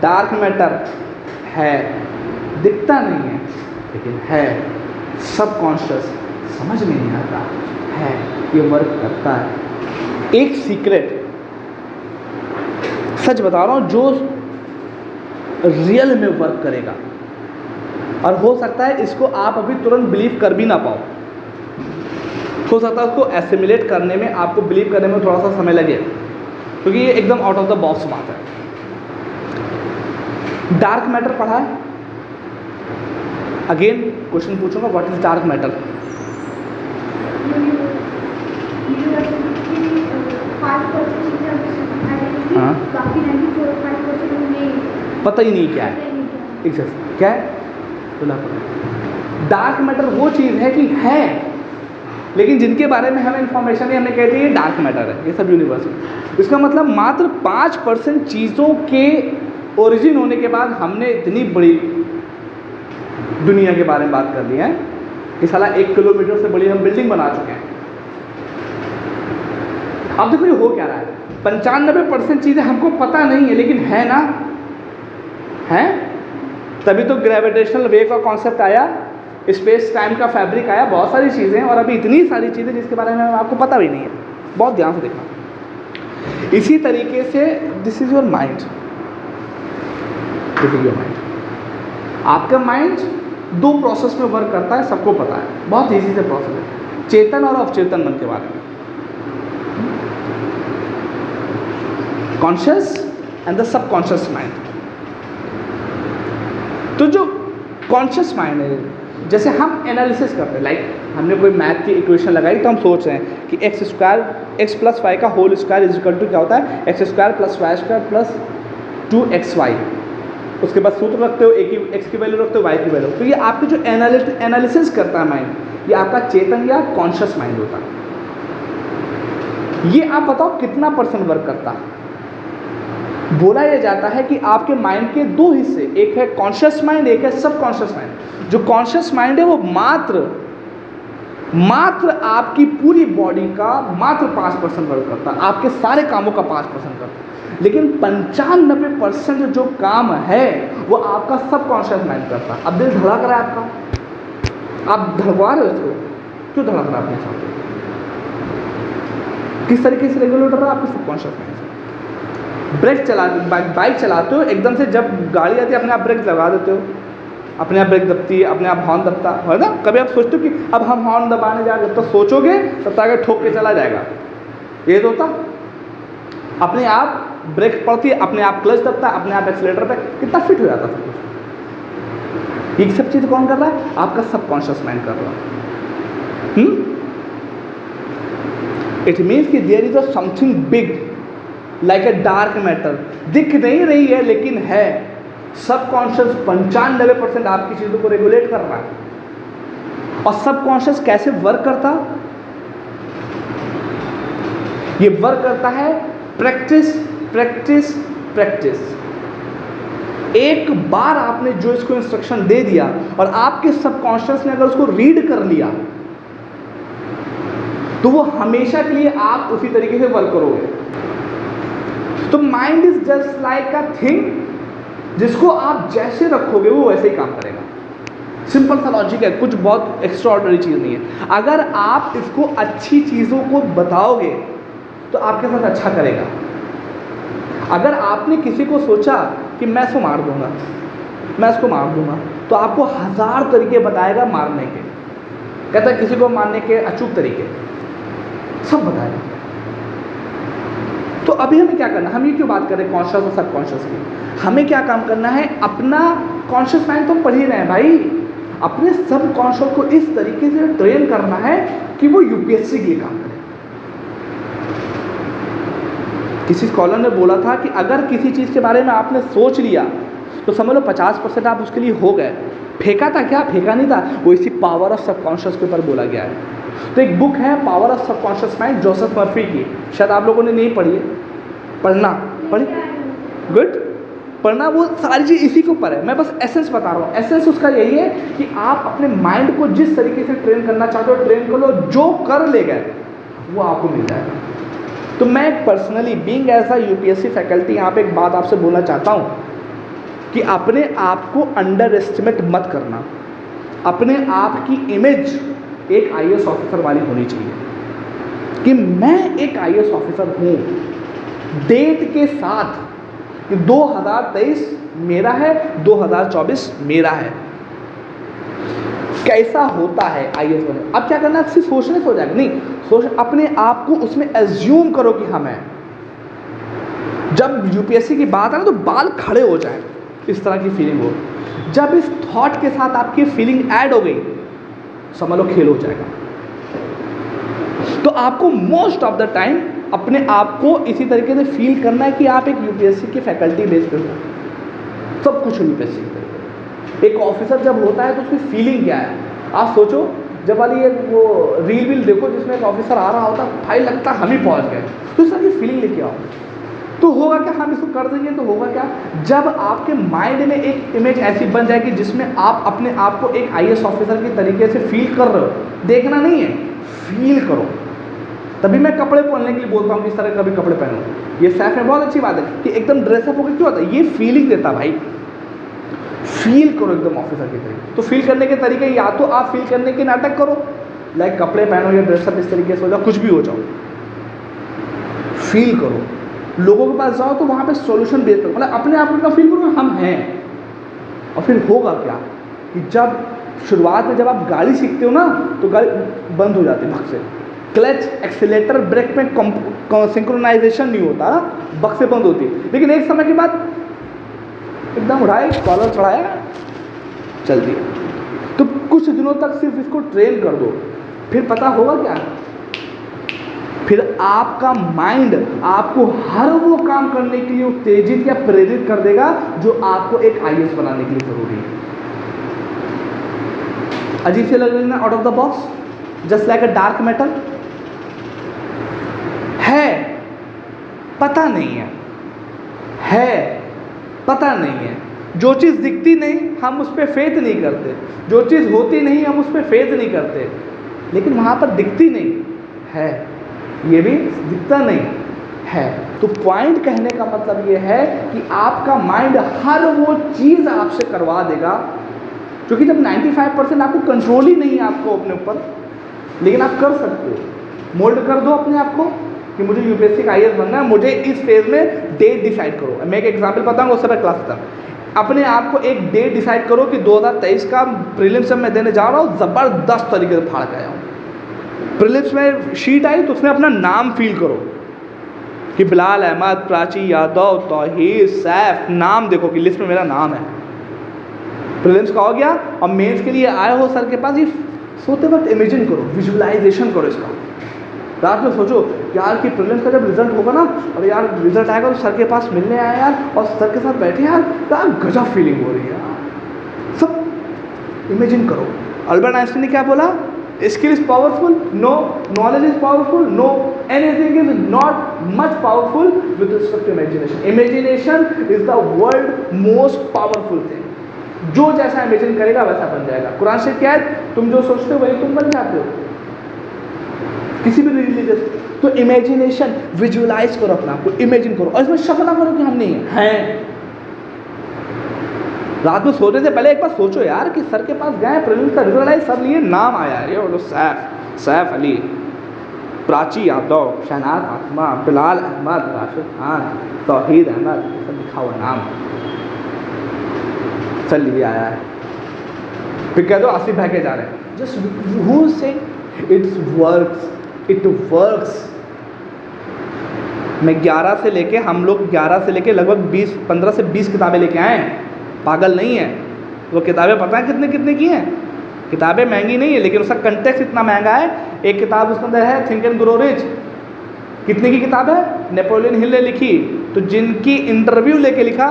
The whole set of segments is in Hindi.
डार्क मैटर है, दिखता नहीं है लेकिन है, सबकॉन्शियस समझ में नहीं आता है, ये वर्क करता है। एक सीक्रेट सच बता रहा हूँ, जो रियल में वर्क करेगा, और हो सकता है इसको आप अभी तुरंत बिलीव कर भी ना पाओ, हो सकता है उसको एसिमिलेट करने में, आपको बिलीव करने में थोड़ा सा समय लगे, क्योंकि ये एकदम आउट ऑफ द बॉक्स बात है। डार्क मैटर पढ़ा है? अगेन क्वेश्चन पूछूंगा, व्हाट इज डार्क मैटर? हाँ, पता ही नहीं क्या है, क्या है? डार्क मैटर वो चीज़ है कि है, लेकिन जिनके बारे में हमें इंफॉर्मेशन नहीं, हमें कहते हैं ये डार्क मैटर है, ये सब यूनिवर्स है। इसका मतलब मात्र 5% चीज़ों के ओरिजिन होने के बाद हमने इतनी बड़ी दुनिया के बारे में बात कर ली है कि साला 1 किलोमीटर से बड़ी हम बिल्डिंग बना चुके हैं। अब देखो ये हो क्या रहा है, 95% चीज़ें हमको पता नहीं है लेकिन है ना, है। तभी तो ग्रेविटेशनल वेव का कॉन्सेप्ट आया, स्पेस टाइम का फैब्रिक आया, बहुत सारी चीज़ें, और अभी इतनी सारी चीज़ें जिसके बारे में आपको पता भी नहीं है। बहुत ध्यान से देखना। इसी तरीके से this is your mind, this is your mind. आपका माइंड 2 प्रोसेस में वर्क करता है, सबको पता है, बहुत ईजी से प्रोसेस है, चेतन और अवचेतन मन के बारे में, conscious and the subconscious mind. तो जो कॉन्शियस माइंड है, जैसे हम एनालिसिस करते हैं, लाइक हमने कोई मैथ की इक्वेशन लगाई तो हम सोच रहे हैं कि x + y का whole square is equal to क्या होता है, x² + y² + 2xy। उसके बाद सूत्र रखते हो, x की वैल्यू रखते हो, y की वैल्यू। तो ये आपकी जो एनालिसिस करता है माइंड, ये आपका चेतन या कॉन्शियस माइंड होता है। ये आप बताओ कितना % वर्क करता है? बोला यह जाता है कि आपके माइंड के 2 हिस्से, एक है कॉन्शियस माइंड, एक है सबकॉन्शियस माइंड। जो कॉन्शियस माइंड है वो मात्र आपकी पूरी बॉडी का मात्र 5% वर्क करता है, आपके सारे कामों का 5% करता है, लेकिन 95% जो काम है वो आपका सबकॉन्शियस माइंड करता है। अब दिल धड़क रहा है आपका, आप धड़कवा रहे हो उसको, क्यों धड़क रहा है अपने साथ? किस तरीके से रेगुलेट रहा है आपके सबकॉन्शियस माइंड से। ब्रेक बाइक चलाते हो, एकदम से जब गाड़ी आती है अपने आप ब्रेक लगा देते हो, अपने आप ब्रेक दबती है, अपने आप हॉर्न दबता है ना। कभी आप सोचते हो कि अब हम हॉर्न दबाने जा रहे, जब तक सोचोगे तब तक ठोक के चला जाएगा, ये तो होता। अपने आप ब्रेक पड़ती है, अपने आप क्लच दबता है, अपने आप एक्सीलेटर पे, कितना फिट हो जाता सब कुछ। ये सब चीज़ कौन कर रहा है? आपका सबकॉन्शियस माइंड कर रहा है। इट मीन्स कि there is a something big like a dark matter, दिख नहीं रही है लेकिन है। सबकॉन्शियस 95% आपकी चीज़ों को रेगुलेट कर रहा है। और सबकॉन्शियस कैसे वर्क करता? ये वर्क करता है प्रैक्टिस प्रैक्टिस प्रैक्टिस। एक बार आपने जो इसको इंस्ट्रक्शन दे दिया और आपके सबकॉन्शियस ने अगर उसको रीड कर लिया तो वो हमेशा के लिए आप उसी तरीके से वर्क करोगे। तो mind is just like a thing, जिसको आप जैसे रखोगे वो वैसे ही काम करेगा। सिंपल सा लॉजिक है, कुछ बहुत एक्स्ट्राऑर्डिनरी चीज़ नहीं है। अगर आप इसको अच्छी चीज़ों को बताओगे तो आपके साथ अच्छा करेगा। अगर आपने किसी को सोचा कि मैं इसको मार दूंगा, मैं इसको मार दूंगा, तो आपको 1000 तरीके बताएगा मारने के। कहता है किसी को मारने के अचूक तरीके सब बताएगा। तो अभी हमें क्या करना है? हम ये क्यों बात कर रहे हैं कॉन्शियस और सबकॉन्शियस की? हमें क्या काम करना है? अपना कॉन्शियस माइंड तो पढ़ ही रहे हैं भाई, अपने सबकॉन्शियस को इस तरीके से ट्रेन करना है कि वो यूपीएससी के लिए काम करे। किसी स्कॉलर ने बोला था कि अगर किसी चीज़ के बारे में आपने सोच लिया तो समझ लो 50% आप उसके लिए हो गए। फेंका था क्या? फेंका नहीं था, वो इसी पावर ऑफ सबकॉन्शियस के ऊपर बोला गया है। तो एक बुक है power of subconscious mind, Joseph Murphy की, शायद आप लोगों ने नहीं पढ़ी है। पढ़ना, पढ़ी, गुड, पढ़ना। वो सारी चीज़ इसी के ऊपर है। मैं बस एसेंस बता रहा हूँ। एसेंस उसका यही है कि आप अपने माइंड को जिस तरीके से ट्रेन करना चाहते हो ट्रेन कर लो, जो कर ले गए वो आपको मिल जाएगा। तो मैं personally being as a UPSC faculty यहाँ पे एक बात आपसे बोलना चाहता हूँ कि अपने आप को अंडर एस्टिमेट मत करना। अपने आप की इमेज एक आईएएस ऑफिसर वाली होनी चाहिए कि मैं एक आईएएस ऑफिसर हूँ, डेट के साथ कि 2023 मेरा है, 2024 मेरा है। कैसा होता है आईएएस बने? अब क्या करना है, सिर्फ सोचने से हो जाएगा नहीं, सोच अपने आप को उसमें एज्यूम करो कि हाँ मैं। जब यूपीएससी की बात है ना तो बाल खड़े हो जाए, इस तरह की फीलिंग हो। जब इस थॉट के साथ आपकी फीलिंग ऐड हो गई, समझ लो खेल हो जाएगा। तो आपको मोस्ट ऑफ द टाइम अपने आप को इसी तरीके से फील करना है कि आप एक यूपीएससी की फैकल्टी बेस पे हो, सब कुछ यूपीएससी पे। एक ऑफिसर जब होता है तो उसकी फीलिंग क्या है, आप सोचो। जब वाली ये वो रील देखो जिसमें एक ऑफिसर आ रहा होता, भाई लगता हम ही पहुंच गए, तो इस तरह की फीलिंग लेके आओ। तो होगा क्या, हम इसको कर देंगे तो होगा क्या, जब आपके माइंड में एक इमेज ऐसी बन जाएगी जिसमें आप अपने आप को एक आईएएस ऑफिसर के तरीके से फील कर रहे हो, देखना नहीं है, फील करो। तभी मैं कपड़े पहनने के लिए बोलता हूँ कि इस तरह कभी कपड़े पहनो। ये सैफ में बहुत अच्छी बात है कि एकदम ड्रेसअप होकर क्यों होता है, ये फीलिंग देता भाई। फील करो एकदम ऑफिसर के तरीके। तो फील करने के तरीके या तो आप फील करने के नाटक करो, लाइक कपड़े पहनो या ड्रेसअप इस तरीके से हो जाओ, कुछ भी हो जाओ, फील करो। लोगों के पास जाओ तो वहाँ पे सॉल्यूशन बेस्ड करो, मतलब अपने आप को फील करो हम हैं। और फिर होगा क्या कि जब शुरुआत में जब आप गाड़ी सीखते हो ना तो गाड़ी बंद हो जाती है भग से, क्लच एक्सीलेटर ब्रेक में सिंक्रोनाइजेशन नहीं होता, बग से बंद होती है। लेकिन एक समय के बाद एकदम उड़ाए, कॉलर चढ़ाया, चल दिया। तो कुछ दिनों तक सिर्फ इसको ट्रेन कर दो, फिर पता होगा क्या, फिर आपका माइंड आपको हर वो काम करने के लिए उत्तेजित या प्रेरित कर देगा जो आपको एक आईएएस बनाने के लिए जरूरी है। अजीब से लग रही है ना, out of the box, just like a dark matter. है पता नहीं है पता नहीं है। जो चीज़ दिखती नहीं हम उस पर फेथ नहीं करते, जो चीज़ होती नहीं हम उस पर फेथ नहीं करते, लेकिन वहाँ पर दिखती नहीं है, ये भी दिखता नहीं है। तो पॉइंट कहने का मतलब ये है कि आपका माइंड हर वो चीज़ आपसे करवा देगा, क्योंकि जब 95% आपको कंट्रोल ही नहीं है आपको अपने ऊपर, लेकिन आप कर सकते हो। मोल्ड कर दो अपने आप को कि मुझे यूपीएससी का आईएएस बनना है, मुझे इस फेज में डेट डिसाइड करो। मैं एक एग्जांपल बताऊंगा, उससे पहले क्लास खत्म। अपने आप को एक डेट डिसाइड करो कि 2023 का प्रीलिम्स जब मैं देने जा रहा हूँ, ज़बरदस्त तरीके से फाड़ के आया हूँ। प्रीलिम्स में शीट आई तो उसमें अपना नाम फील करो कि बिलाल अहमद, प्राची यादव, तौहीर, सैफ, नाम देखो कि लिस्ट में मेरा नाम है। प्रीलिम्स का हो गया और मेंस के लिए आए हो सर के पास, ये सोते वक्त इमेजिन करो, विजुअलाइजेशन करो इसका। रात में सोचो यार कि प्रीलिम्स का जब रिजल्ट होगा ना, और यार रिजल्ट आएगा तो सर के पास मिलने आए यार, और सर के साथ बैठे यार, क्या गजब फीलिंग हो रही है यार। सब इमेजिन करो। अल्बर्ट आइंस्टीन ने क्या बोला, skill is powerful, no knowledge is powerful, no anything is not much powerful with respect to imagination. Imagination is the world most powerful thing. जो जैसा इमेजिन करेगा वैसा बन जाएगा। कुरान शरीफ क्या है, तुम जो सोचते हो वही तुम बन जाते हो, किसी भी रिलीजियस। तो इमेजिनेशन, विजुअलाइज करो अपना आपको, इमेजिन करो, और इसमें शक ना करो कि हम नहीं हैं। रात में सोने से पहले एक बार सोचो यार कि सर के पास गए, प्रीलिम्स का रिजल्ट आया, सर लिए नाम आया, ये बोलो सैफ अली, प्राची यादव, शहनाज आसमा, बिलाल अहमद, राशिद खान, तौहीद अहमद, सब लिखा हुआ नाम सर लिए आया है। फिर कह दो आसिफ भाई के जा रहे हैं, जस्ट हु से इट वर्क्स। मैं 11 से लेके, हम लोग 11 से लेके लगभग 15 से 20 किताबें लेके आए हैं, पागल नहीं है। वो किताबें पता है कितने कितने की हैं? किताबें महंगी नहीं है, लेकिन उसका कंटेक्स्ट इतना महंगा है। एक किताब उसके अंदर है थिंक एंड ग्रो रिच, कितने की किताब है? नेपोलियन हिल ने लिखी। तो जिनकी इंटरव्यू लेके लिखा,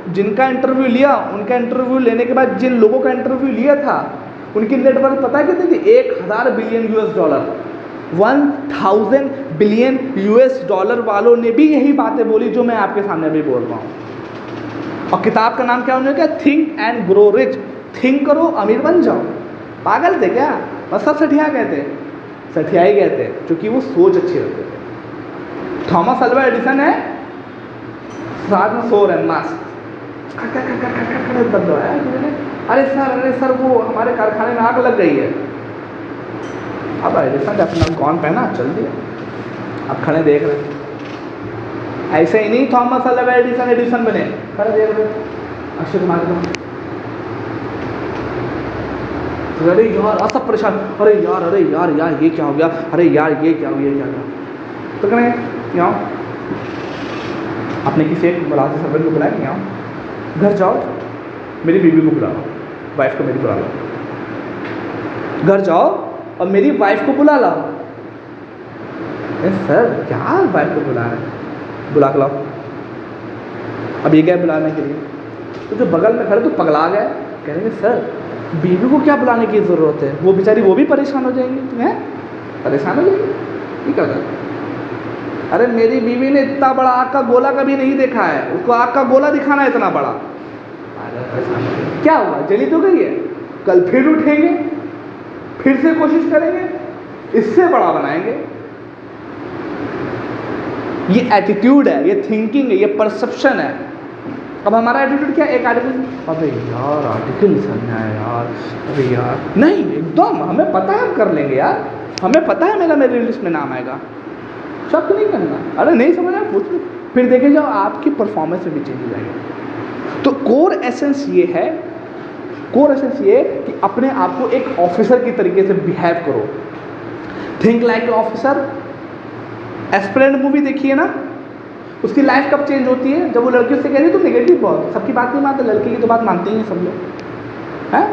जिनका इंटरव्यू लिया, उनका इंटरव्यू लेने के बाद जिन लोगों का इंटरव्यू लिया था, उनकी नेटवर्थ पता है कितनी थी? 1000 billion US dollar. 1000 billion US dollar वालों ने भी यही बातें बोली जो मैं आपके सामने भी बोल रहा हूँ। और किताब का नाम क्या उन्होंने कहा? Think and grow rich. Think करो, अमीर बन जाओ। पागल थे क्या? बस सब सठिया गए थे, सठिया ही गए थे, क्योंकि वो सोच अच्छी रखते थे। थॉमस अल्वा एडिसन है, रात में सो रहे मस्त, दर्द हो रहा है मुझे। अरे सर वो हमारे कारखाने में आग लग गई है। अब एडिसन ने अपना गॉन पहना, चल दिया। अब खड़े देख रहे, ऐसे ही नहीं थॉमस अल्वा एडिसन बने, खड़े देख रहे अक्षय कुमार को। अरे यार सब परेशान, अरे यार ये क्या हो गया, अरे यार ये क्या हो गया। तो कहें यहाँ आपने किसी एक बुलाते सर्वेंट को बुलाया, यहाँ घर जाओ, मेरी बीवी को बुलाओ, वाइफ को मेरी बुला लो। घर जाओ और मेरी वाइफ को बुला लाओ। सर क्या वाइफ को बुला रहे हैं, बुला के लाओ। अब ये गए बुलाने के लिए, तो जो बगल में खड़े तो पगला गए, कह रहे सर बीवी को क्या बुलाने की ज़रूरत है, वो बेचारी वो भी परेशान हो जाएंगी। हैं परेशान हो जाएंगी, ये क्या कर? अरे मेरी बीवी ने इतना बड़ा आग का गोला कभी नहीं देखा है, उसको आग का गोला दिखाना है इतना बड़ा। क्या हुआ, जली तो गई है, कल फिर उठेंगे, फिर से कोशिश करेंगे, इससे बड़ा बनाएंगे। ये एटीट्यूड है, ये थिंकिंग है, ये परसेप्शन है। अब हमारा एटीट्यूड क्या है, एक आर्टिकल, अबे यार आर्टिकल समझना है यार, अबे यार नहीं, एकदम हमें पता है हम कर लेंगे यार, हमें पता है मेरा मेरी लिस्ट में नाम आएगा, शक नहीं करना। अरे नहीं समझ आया पूछ लो, फिर देखे जाओ आपकी परफॉर्मेंस में भी चेंज हो जाएगा। तो कोर एसेंस ये है, कि अपने आप को एक ऑफिसर की तरीके से बिहेव करो। Think like officer. Aspirant movie देखिए ना, उसकी लाइफ कब चेंज होती है, जब वो लड़की उससे कह रही है तो नेगेटिव बहुत, सबकी बात नहीं मानते, लड़की की तो बात मानते ही हैं सब लोग, हैं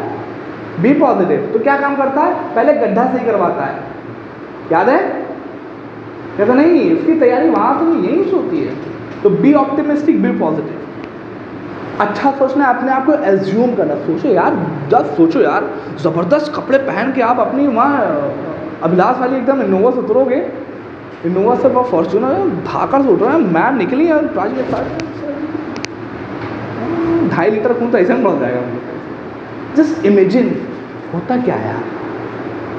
बी पॉजिटिव। तो क्या काम करता है, पहले गड्ढा सही करवाता है, याद है, कहता नहीं उसकी तैयारी वहाँ से नहीं यहीं से होती है। तो बी ऑप्टिमिस्टिक, बी पॉजिटिव। अच्छा सोचना है, अपने आप को एज्यूम करना, सोचो यार ज़बरदस्त कपड़े पहन के आप अपनी वहाँ अभिलाष वाली एकदम इनोवा से उतरोगे, इनोवा से वह फॉर्चूनर धाकड़ से उठ रहा है, मैम निकली है प्राज के साथ 2.5 लीटर खून तो ऐसे में बढ़ जाएगा। जस्ट इमेजिन होता क्या है यार,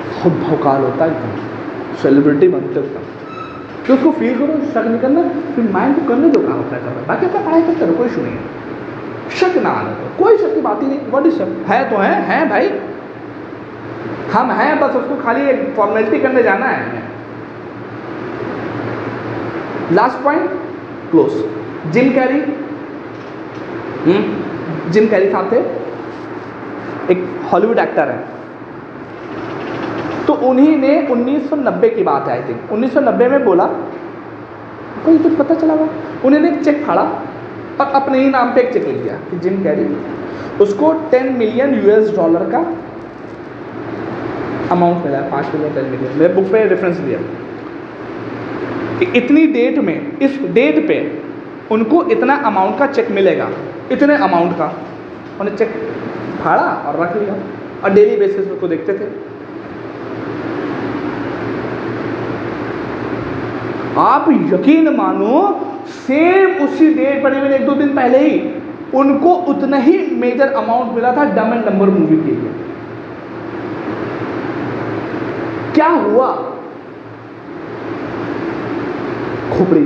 बहुत भौकाल होता है एकदम, सेलिब्रिटी बनते एकदम। तो उसको फील करो, शक नहीं करना, फिर माइंड को करने दो काम अपना कर रहा है, बाकी अपना पढ़ाई करते रहो, कोई इशू नहीं है। शक ना आने दो, कोई शक की बात ही नहीं। व्हाट इज शक, है तो है भाई, हम हैं, बस उसको खाली एक फॉर्मेलिटी करने जाना है। Last point close. Jim Carrey साहब थे, एक हॉलीवुड एक्टर है। तो उन्हीं ने 1990 की बात है, आई थिंक 1990 में बोला, कोई कुछ पता चला हुआ, उन्होंने एक चेक फाड़ा और अपने ही नाम पे एक चेक लिख दिया कि जिम कैरी, उसको $10 मिलियन का अमाउंट मिला है, 5 मिलियन 10 मिलियन, मेरे बुक पे रेफरेंस दिया। इतनी डेट में, इस डेट पे उनको इतना अमाउंट का चेक मिलेगा, इतने अमाउंट का। उन्हें चेक फाड़ा और रख लिया और डेली बेसिस पे उसको देखते थे। आप यकीन मानो, सेम उसी डेट पर, 1-2 दिन पहले ही उनको उतना ही मेजर अमाउंट मिला था डम एंड डम्बर मूवी के लिए। क्या हुआ, खोपड़ी,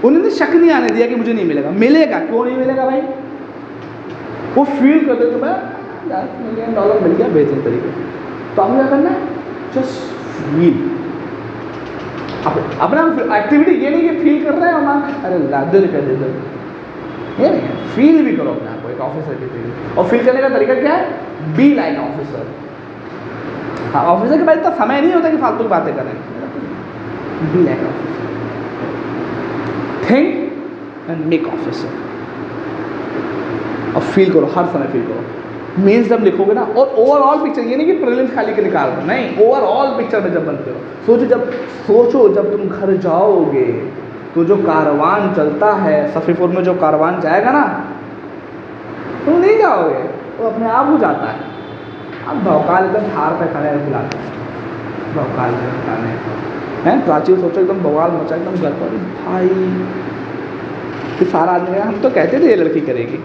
उन्होंने शक नहीं आने दिया कि मुझे नहीं मिलेगा। मिलेगा, क्यों नहीं मिलेगा भाई, वो फील करते तुम्हें $10 मिलियन मिल गया बेहतरीन तरीके से। तो आपको क्या करना है, जस्ट फील अपना एक्टिविटी। ये नहीं कि फील कर रहे हैं और अरे दिल कर दे, ये नहीं है, फील भी करो अपने आप को एक ऑफिसर की फील। और फील करने का तरीका क्या है, बी लाइक ऑफिसर। हाँ, ऑफिसर के पास इतना समय नहीं होता कि फालतू की बातें करें, be like officer, think and make officer. और फील करो, हर समय फील करो। मेंस जब लिखोगे ना, और ओवरऑल पिक्चर, ये नहीं कि प्रीलिम्स खाली के निकाल दो, नहीं, ओवरऑल पिक्चर में जब बनते हो, सोचो जब तुम घर जाओगे तो जो कारवान चलता है, सफ़ीपुर में जो कारवान जाएगा ना, तुम नहीं जाओगे, वो अपने आप हो जाता है। अब भौकाल एकदम थार पे खड़े बुलाते हैं, भौकाल खाने हैं, प्राचीन सोचो एकदम बवाल मचा एकदम घर पर भाई, फिर सारा आदमी, हम तो कहते थे ये लड़की करेगी,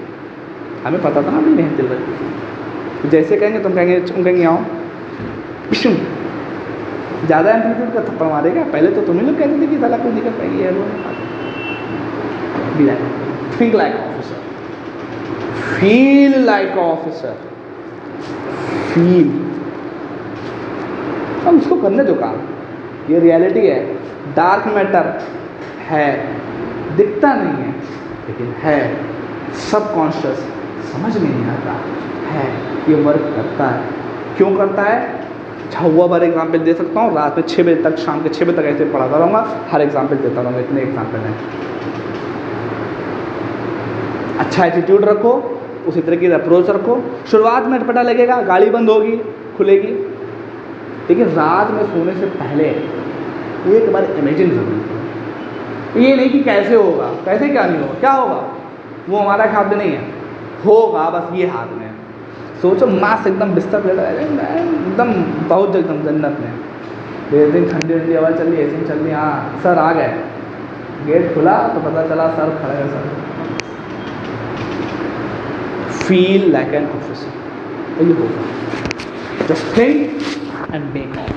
हमें पता था ना अभी मेहनत लड़की। जैसे कहेंगे तुम कहेंगे आओ विष्णु, ज़्यादा एम्पलीट्यूड का थप्पड़ मारेगा। पहले तो तुम ही लोग कहते थे कि साला कोई नहीं कर पाएगी, think like officer, feel like officer, feel, अब उसको करने दो काम, ये रियलिटी है। डार्क मैटर है, दिखता नहीं है लेकिन है, सबकॉन्शियस समझ में नहीं आता है, ये वर्क करता है। क्यों करता है? हुआ बार एग्जाम्पल दे सकता हूँ, रात में 6 बजे तक, शाम के 6 बजे तक ऐसे पढ़ाता रहूँगा, हर एग्जाम्पल देता रहूँगा, इतने एग्जाम्पल हैं। अच्छा एटीट्यूड रखो, उसी तरह की अप्रोच रखो। शुरुआत में अटपटा लगेगा, गाड़ी बंद होगी खुलेगी, लेकिन रात में सोने से पहले एक बार इमेजिन जरूर करो। ये नहीं कि कैसे होगा, कैसे क्या नहीं होगा, क्या होगा वो हमारा हाथ में नहीं है, होगा बस ये हाथ में है। सोचो मास्क एकदम बिस्तर पे एकदम बहुत एकदम जन्नत में, देर दिन ठंडी ठंडी हवा चल रही, ऐसे चल रही, हाँ सर आ गए, गेट खुला तो पता चला सर खड़े हैं। Sir feel like an officer, ये होगा। Just think and make of.